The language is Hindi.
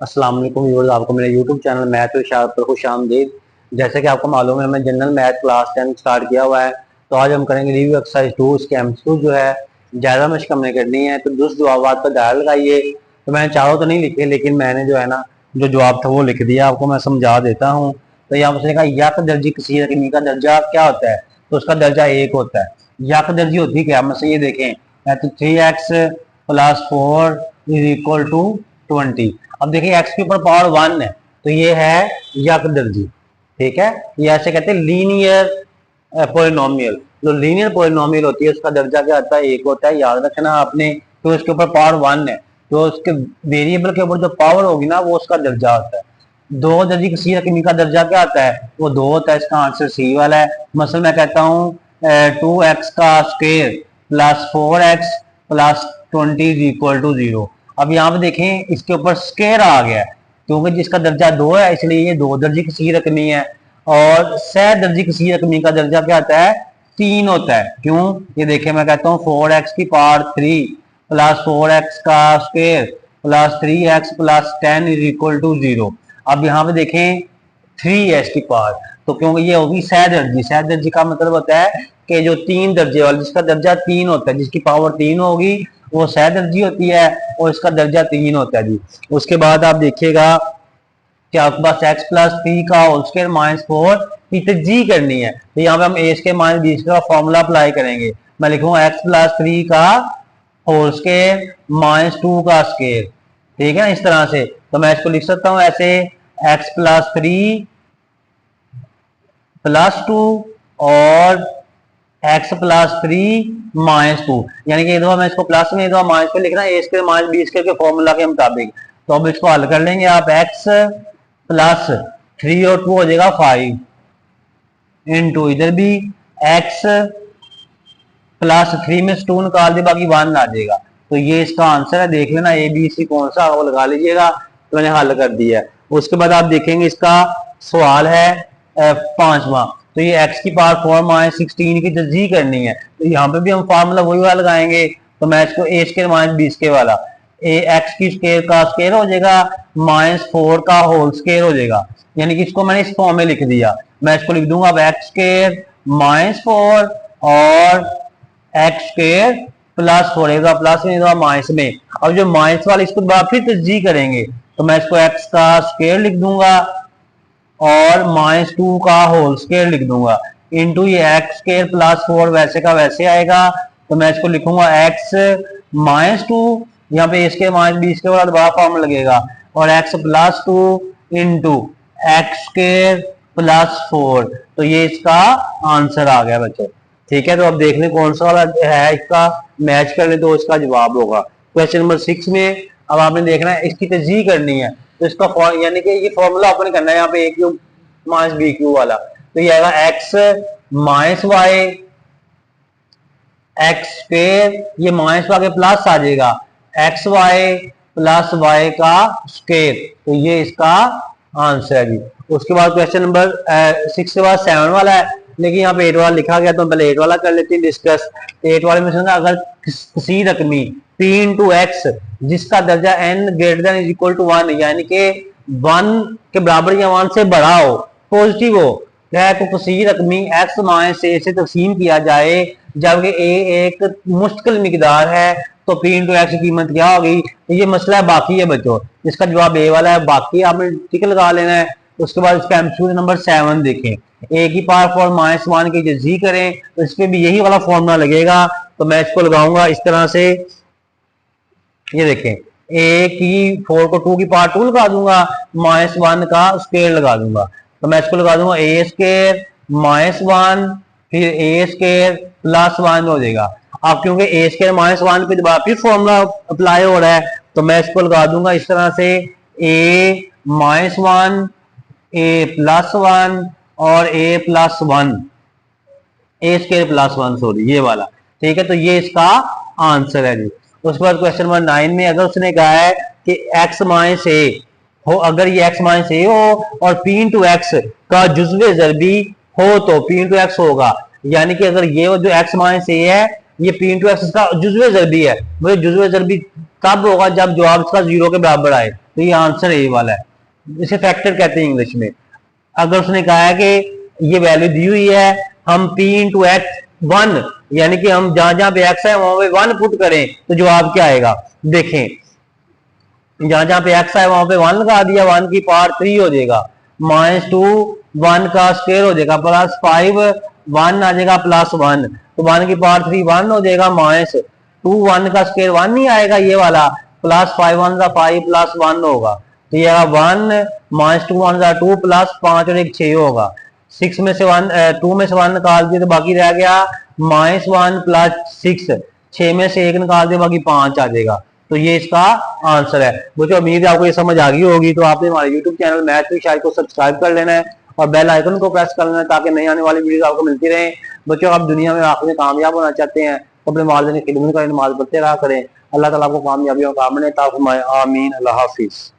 अस्सलाम वालेकुम व्यूअर्स, आपको मेरे यूट्यूब चैनल मैथ इरशाद पर खुशामदीद। जैसे कि आपको मालूम है, मैं जनरल मैथ क्लास 10 स्टार्ट किया हुआ है। तो आज हम करेंगे रिव्यू एक्सरसाइज 2। इसके एमसीक्यू जो है ज़्यादा मशक हमने करनी है, तो दुरुस्त जवाब पर दायर लगाइए। तो मैंने चारों तो नहीं लिखे, लेकिन मैंने जो है ना जो जवाब था वो लिख दिया। आपको मैं समझा देता हूँ। तो यहाँ पर कहा यक दर्जी किसी रकमी का दर्जा क्या होता है, तो उसका दर्जा 1 होता है। यक दर्जी होती क्या, मतलब ये देखें, तो 3x + 4 इज इक्वल टू 20। अब देखिए x के ऊपर पावर 1 है, तो ये है यक दर्जी। ठीक है, ये ऐसे कहते हैं लीनियर पोलिनोमियल। जो लीनियर पोलिनोमियल होती है उसका दर्जा क्या होता है, 1 होता है। याद रखना आपने, तो इसके ऊपर पावर 1 है, तो उसके वेरिएबल के ऊपर जो पावर होगी ना वो उसका दर्जा होता है। दो दर्जी किसी रकमी का दर्जा क्या होता है, वो 2 होता है। इसका आंसर सी वाला है। मसल मैं कहता हूँ 2x का square + 4x + 20 is equal to 0। अब यहाँ पे देखें, इसके ऊपर स्क्वायर आ गया है, क्योंकि जिसका दर्जा 2 है इसलिए ये 2 दर्जी किसी रकमी है। और सह दर्जी किसी रकमी का दर्जा क्या होता है, 3 होता है। क्यों, ये देखें, मैं कहता हूँ 4x की पावर 3 + 4x का square + 3x + 10 is equal to 0। अब यहाँ पे देखें 3 की पावर, तो क्योंकि ये होगी सह दर्जी। सह दर्जी का मतलब होता है कि जो 3 दर्जे वाला, जिसका दर्जा 3 होता है, जिसकी पावर 3 होगी वो सह दर्जी होती है, और इसका दर्जा 3 होता है जी। उसके बाद आप देखिएगा कि आपके पास x + 3 का होल स्क्वायर - 4 की तजी करनी है। तो यहाँ पे हम a स्क्वायर - b स्क्वायर का फॉर्मूला अप्लाई करेंगे। मैं लिखूंगा x + 3 का होल स्क्वायर - 2 का स्क्वायर। ठीक है, इस तरह से। तो मैं इसको लिख सकता हूँ ऐसे, x + 3 + 2 और x + 3 - 2, यानी कि मैं इसको प्लस में माइनस पे लिखना है, a स्क्वायर - b स्क्वायर के फॉर्मूला के मुताबिक। तो अब इसको हल कर लेंगे आप। x + 3 और 2 हो जाएगा 5 इंटू इधर भी x + 3 में से 2 निकाल दे, बाकी 1 आ जाएगा। तो ये इसका आंसर है। देख लेना ए बी सी कौन सा, वो लगा लीजिएगा। तो मैंने हल कर दिया है। उसके बाद आप देखेंगे इसका सवाल है 5वां। तो ये x की पावर 4 - 16 की तस्दीक करनी है। तो यहाँ पे भी हम फार्मूला वही वाला लगाएंगे। तो मैं इसको a स्क्वायर - b स्क्वायर वाला, x की स्क्वायर का स्क्वायर हो जाएगा -4 का होल स्क्वायर हो जाएगा। यानी कि इसको मैंने इस फॉर्म में लिख दिया। मैं इसको लिख दूंगा अब x स्क्वायर -4 और x स्क्वायर +4 होगा, प्लस में होगा माइनस में। अब जो माइनस वाला इसको बाद फिर तस्जीह करेंगे, तो मैं इसको x का स्क्वायर लिख दूंगा और -2 का होल स्क्वायर लिख दूंगा इंटू ये x स्क्वायर +4 वैसे का वैसे आएगा। तो मैं इसको लिखूंगा x -2, यहाँ पे इसके -b स्क्वायर वाला बड़ा फॉर्म लगेगा, और x +2 इंटू x स्क्वायर +4। तो ये इसका आंसर आ गया बच्चों। ठीक है, तो अब देख लें कौन सा वाला है, इसका मैच कर ले तो इसका जवाब होगा। क्वेश्चन नंबर 6 में अब आपने देखना है, इसकी तस्जीह करनी है। तो इसका यानी कि ये फॉर्मूला आपने करना है यहाँ पे a³ - b³ वाला। तो ये आएगा x - y x स्क्वायर, ये माइनस आगे प्लस आ जाएगा, xy + y का स्क्वायर। तो ये इसका आंसर है जी। उसके बाद क्वेश्चन नंबर 6 के बाद 7 वाला है, लेकिन यहाँ पे 8 वाला लिखा गया, तो पहले 8 वाला कर लेते हैं डिस्कस। 8 वाले में समझा, अगर किसी रकमी p × x जिसका दर्जा n > = 1, यानी कि 1 के बराबर या 1 से बड़ा हो, पॉजिटिव हो, तो किसी रकमी x - a से तकसीम किया जाए, जबकि a एक मुश्किल मिकदार है, तो p × x की कीमत क्या होगी। तो ये मसला बाकी है बच्चों, इसका जवाब a वाला है। बाकी आपने टिक लगा लेना है। उसके बाद इसका एमसीक्यू नंबर 7 देखें, a की पावर 4 - 1 की तस्दीक करें, तो इस पे भी यही वाला फॉर्मूला लगेगा। तो मैं इसको लगाऊंगा इस तरह से, ये देखें, a की 4 को 2 की पावर 2 लगा दूंगा, -1 का स्क्वायर लगा दूंगा। तो मैं इसको लगा दूंगा a स्क्वायर -1 फिर a स्क्वायर +1 हो जाएगा। अब क्योंकि a स्क्वायर -1 पे दोबारा फिर फॉर्मूला अप्लाई हो रहा है, तो मैं इसको लगा दूंगा इस तरह से, a -1 a +1 और a +1, a स्क्वायर +1, सॉरी ये वाला। ठीक है, तो ये इसका आंसर है जी। उसके बाद क्वेश्चन नंबर 9 में अगर उसने कहा है कि x - a हो, अगर ये x - a हो और p × x का जुज़्व ज़रबी हो, तो p × x होगा। यानी कि अगर ये जो x - a है ये पी इंटू एक्स इसका जुज़वे ज़रबी है। मुझे जुज़वे ज़रबी तब होगा जब जवाब इसका 0 के बराबर आए, तो ये आंसर यही वाला है। इसे फैक्टर कहते हैं इंग्लिश में। अगर उसने कहा है कि ये वैल्यू दी हुई है, हम p इंटू एक्स 1, यानी कि हम जहां जहां पे x है वहां पे 1 पुट करें तो जवाब क्या आएगा। देखें, जहां जहां पे x है वहां पे 1 लगा दिया, 1 की पावर 3 हो जाएगा, -2 1 का स्क्वायर हो जाएगा, +5 1 आ जाएगा, +1, तो 1 की पावर 3 1 हो जाएगा, -2 1 का स्क्वायर 1 नहीं आएगा ये वाला, +5 1 का 5 +1 होगा, तो ये 1 -2 1 का 2 +5 और एक 6 होगा। 6 में से 1 2 में से 1 निकाल दिए तो बाकी रह गया -1 +6, 6 में से 1 निकाल दिया बाकी 5 आ जाएगा। तो ये इसका आंसर है। मुझे उम्मीद है आपको ये समझ आ गई होगी। तो आपने हमारे YouTube channel math with Shahid को सब्सक्राइब कर लेना है और बेल आइकन को प्रेस कर लेना है ताकि नई आने वाली वीडियो आपको मिलती रहे। बच्चों, आप दुनिया में आखिर में कामयाब होना चाहते हैं तो अपने वालिदैन की खिदमत करें, नमाज पढ़ते रहा करें। अल्लाह ताला आपको कामयाबी और काम में अता फरमाए। आमीन। अल्लाह हाफिज।